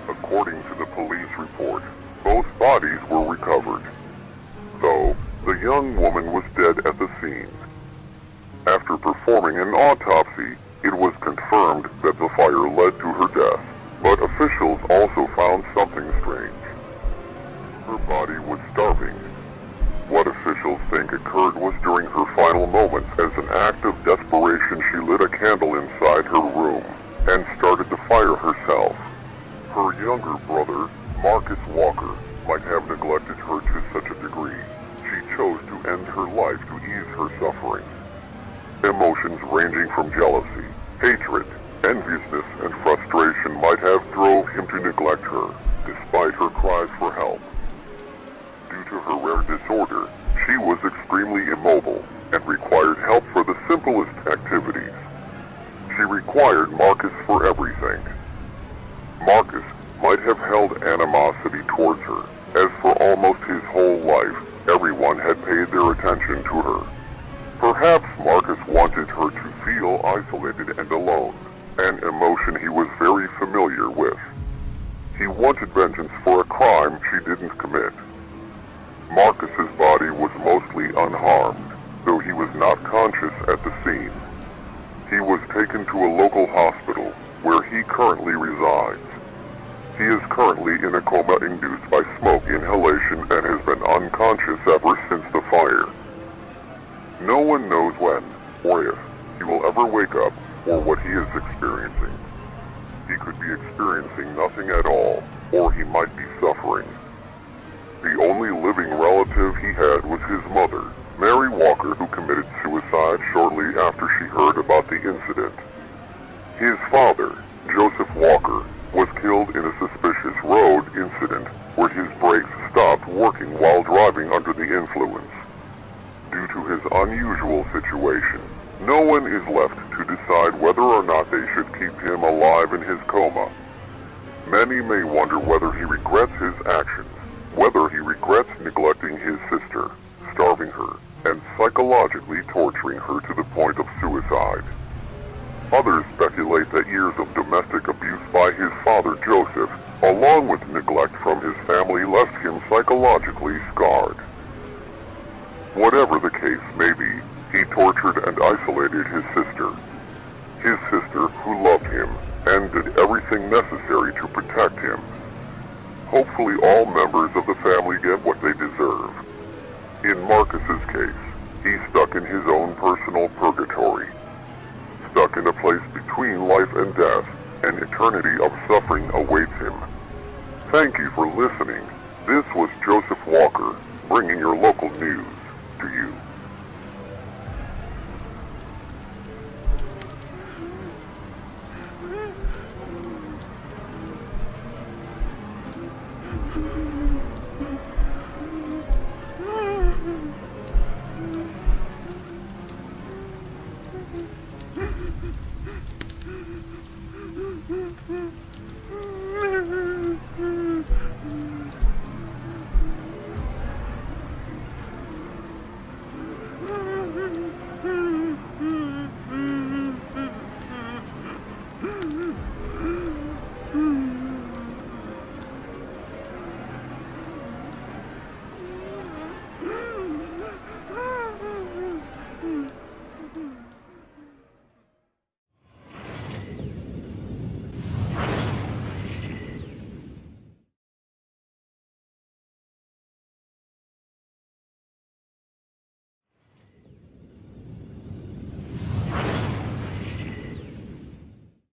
According to the police report, both bodies were recovered, though the young woman was dead at the scene. After performing an autopsy, it was confirmed that the fire led to her death, but officials also found something strange. Her body was starving. What officials think occurred was during her final moments, as an act of desperation, she lit a candle inside her room and started the fire herself. Her younger brother, Marcus Walker, might have neglected her to such a degree. She chose to end her life to ease her suffering. Emotions ranging from jealousy, hatred, enviousness, and frustration might have drove him to neglect her, despite her cries for help. Due to her rare disorder, she was extremely immobile and required help for the simplest activities. She required Marcus for everything. Marcus might have held animosity towards her, as for almost his whole life, everyone had paid their attention to her. Perhaps Marcus wanted her to feel isolated and alone, an emotion he was very familiar with. He wanted vengeance for a crime she didn't commit. Marcus's body was mostly unharmed, though he was not conscious at the scene. He was taken to a local hospital, where he currently resides. He is currently in a coma induced by smoke inhalation and has been unconscious ever since the fire. No one knows when, or if, he will ever wake up, or what he is experiencing. He could be experiencing nothing at all, or he might be suffering. The only living relative he had was his mother, Mary Walker, who committed suicide shortly after she heard about the incident. His father, Joseph Walker, was killed in a suspicious road incident where his brakes stopped working while driving under the influence. Due to his unusual situation, no one is left to decide whether or not they should keep him alive in his coma. Many may wonder whether he regrets his actions, whether he regrets neglecting his sister, starving her, and psychologically torturing her to the point of suicide. Others speculate that years of domestic abuse by his father Joseph, along with neglect from his family, left him psychologically scarred. Whatever the case may be, he tortured and isolated his sister. His sister, who loved him and did everything necessary to protect him. Hopefully all members of the family get what they deserve. In Marcus's case, he's stuck in his own personal purgatory. Stuck in a place between life and death, an eternity of suffering awaits him. Thank you for listening. This was Joseph Walker, bringing your local news to you.